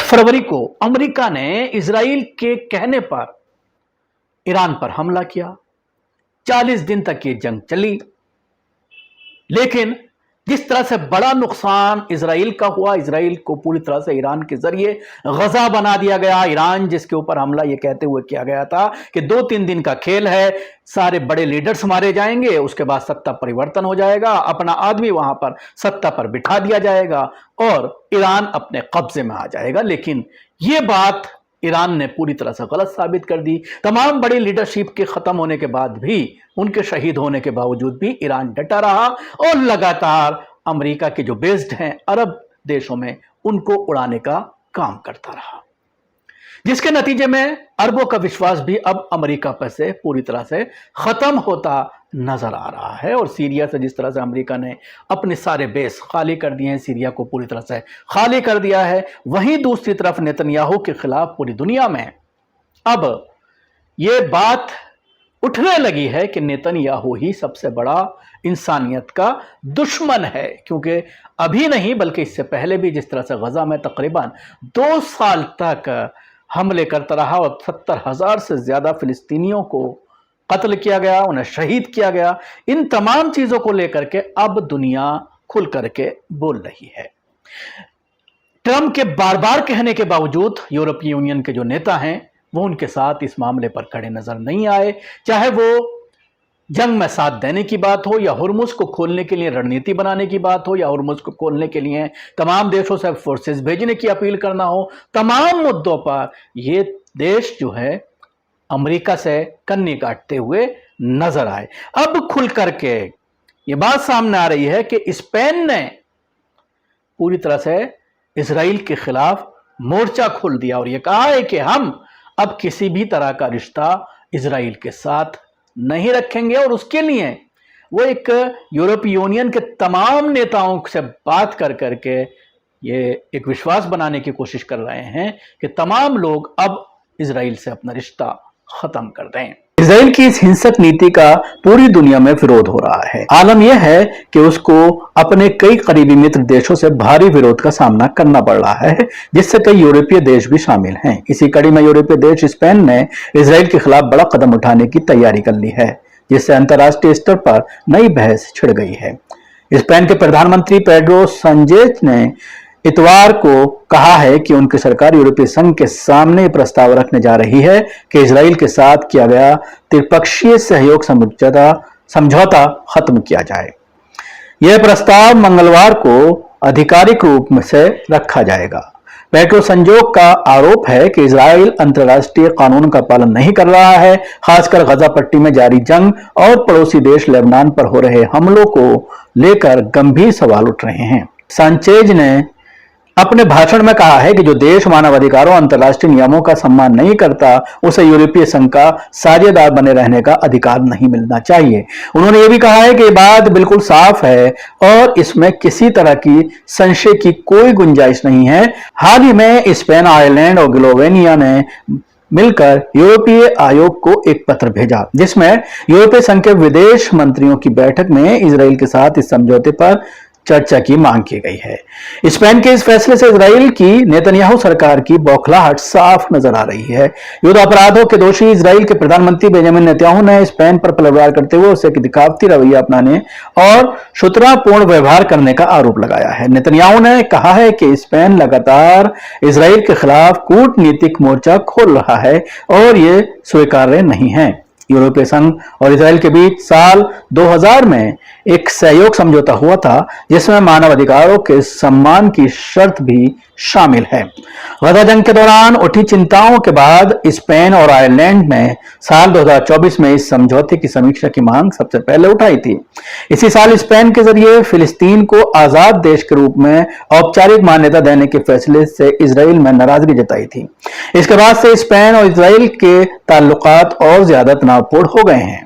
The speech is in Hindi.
फरवरी को अमेरिका ने इजराइल के कहने पर ईरान पर हमला किया। 40 दिन तक ये जंग चली, लेकिन जिस तरह से बड़ा नुकसान इजराइल का हुआ, इजराइल को पूरी तरह से ईरान के जरिए गजा बना दिया गया। ईरान जिसके ऊपर हमला ये कहते हुए किया गया था कि 2-3 दिन का खेल है, सारे बड़े लीडर्स मारे जाएंगे, उसके बाद सत्ता परिवर्तन हो जाएगा, अपना आदमी वहां पर सत्ता पर बिठा दिया जाएगा और ईरान अपने कब्जे में आ जाएगा। लेकिन ये बात ईरान ने पूरी तरह से गलत साबित कर दी। तमाम बड़ी लीडरशिप के खत्म होने के बाद भी, उनके शहीद होने के बावजूद भी ईरान डटा रहा और लगातार अमेरिका के जो बेस्ड हैं अरब देशों में, उनको उड़ाने का काम करता रहा, जिसके नतीजे में अरबों का विश्वास भी अब अमेरिका पर से पूरी तरह से खत्म होता नजर आ रहा है। और सीरिया से जिस तरह से अमेरिका ने अपने सारे बेस खाली कर दिए हैं, सीरिया को पूरी तरह से खाली कर दिया है, वहीं दूसरी तरफ नेतन्याहू के खिलाफ पूरी दुनिया में अब ये बात उठने लगी है कि नेतन्याहू ही सबसे बड़ा इंसानियत का दुश्मन है। क्योंकि अभी नहीं बल्कि इससे पहले भी जिस तरह से गजा में तकरीबन 2 साल तक हमले करता रहा और 70,000 से ज्यादा फिलिस्तीनियों को कत्ल किया गया, उन्हें शहीद किया गया, इन तमाम चीजों को लेकर के अब दुनिया खुल करके बोल रही है। ट्रंप के बार बार कहने के बावजूद यूरोपीय यूनियन के जो नेता हैं वो उनके साथ इस मामले पर खड़े नजर नहीं आए, चाहे वो जंग में साथ देने की बात हो या हुर्मुज को खोलने के लिए रणनीति बनाने की बात हो या हुर्मुज को खोलने के लिए तमाम देशों से फोर्सेस भेजने की अपील करना हो। तमाम मुद्दों पर ये देश जो है अमेरिका से कन्नी काटते हुए नजर आए। अब खुल करके ये बात सामने आ रही है कि स्पेन ने पूरी तरह से इजराइल के खिलाफ मोर्चा खोल दिया और ये कहा है कि हम अब किसी भी तरह का रिश्ता इजराइल के साथ नहीं रखेंगे। और उसके लिए वो एक यूरोपीय यूनियन के तमाम नेताओं से बात कर करके ये एक विश्वास बनाने की कोशिश कर रहे हैं कि तमाम लोग अब इजराइल से अपना रिश्ता खत्म कर दें। इजराइल की इस हिंसक नीति का पूरी दुनिया में विरोध हो रहा है। आलम यह है कि उसको अपने कई करीबी मित्र देशों से भारी विरोध का सामना करना पड़ रहा है, जिससे कई यूरोपीय देश भी शामिल हैं। इसी कड़ी में यूरोपीय देश स्पेन ने इजराइल के खिलाफ बड़ा कदम उठाने की तैयारी कर ली है, जिससे अंतर्राष्ट्रीय स्तर पर नई बहस छिड़ गई है। स्पेन के प्रधानमंत्री पेड्रो साnchez ने इतवार को कहा है कि उनकी सरकार यूरोपीय संघ के सामने प्रस्ताव रखने जा रही है कि इजराइल के साथ किया गया त्रिपक्षीय सहयोग समझौता खत्म किया जाए। यह प्रस्ताव मंगलवार को आधिकारिक रूप से रखा जाएगा। पेड्रो साnchez का आरोप है कि इजराइल अंतर्राष्ट्रीय कानून का पालन नहीं कर रहा है, खासकर गजा पट्टी में जारी जंग और पड़ोसी देश लेबनान पर हो रहे हमलों को लेकर गंभीर सवाल उठ रहे हैं। साnchez ने अपने भाषण में कहा है कि जो देश मानवाधिकारों अंतर्राष्ट्रीय नियमों का सम्मान नहीं करता उसे यूरोपीय संघ का साझेदार बने रहने का अधिकार नहीं मिलना चाहिए। उन्होंने ये भी कहा है कि ये बात बिल्कुल साफ है और इसमें किसी तरह की संशय की कोई गुंजाइश नहीं है। हाल ही में स्पेन, आयरलैंड और स्लोवेनिया ने मिलकर यूरोपीय आयोग को एक पत्र भेजा, जिसमें यूरोपीय संघ के विदेश मंत्रियों की बैठक में इजराइल के साथ इस समझौते पर चर्चा की मांग की गई है। स्पेन के इस फैसले से इजराइल की नेतन्याहू सरकार की बौखलाहट साफ नजर आ रही है। युद्ध अपराधों के दोषी इजराइल के प्रधानमंत्री बेंजामिन नेतन्याहू ने स्पेन पर पलटवार करते हुए उसे दिखावती रवैया अपनाने और शत्रुतापूर्ण व्यवहार करने का आरोप लगाया है। नेतन्याहू ने कहा है कि स्पेन लगातार इजराइल के खिलाफ कूटनीतिक मोर्चा खोल रहा है और ये स्वीकार्य नहीं है। यूरोपीय संघ और इजराइल के बीच साल 2000 में एक सहयोग समझौता हुआ था, जिसमें मानवाधिकारों के सम्मान की शर्त भी शामिल है। गजा जंग के दौरान उठी चिंताओं के बाद स्पेन और आयरलैंड ने साल 2024 में इस समझौते की समीक्षा की मांग सबसे पहले उठाई थी। इसी साल स्पेन के जरिए फिलिस्तीन को आजाद देश के रूप में औपचारिक मान्यता देने के फैसले से इजराइल में नाराजगी जताई थी। इसके बाद से स्पेन और इजराइल के ताल्लुकात और ज्यादा तनावपूर्ण हो गए हैं।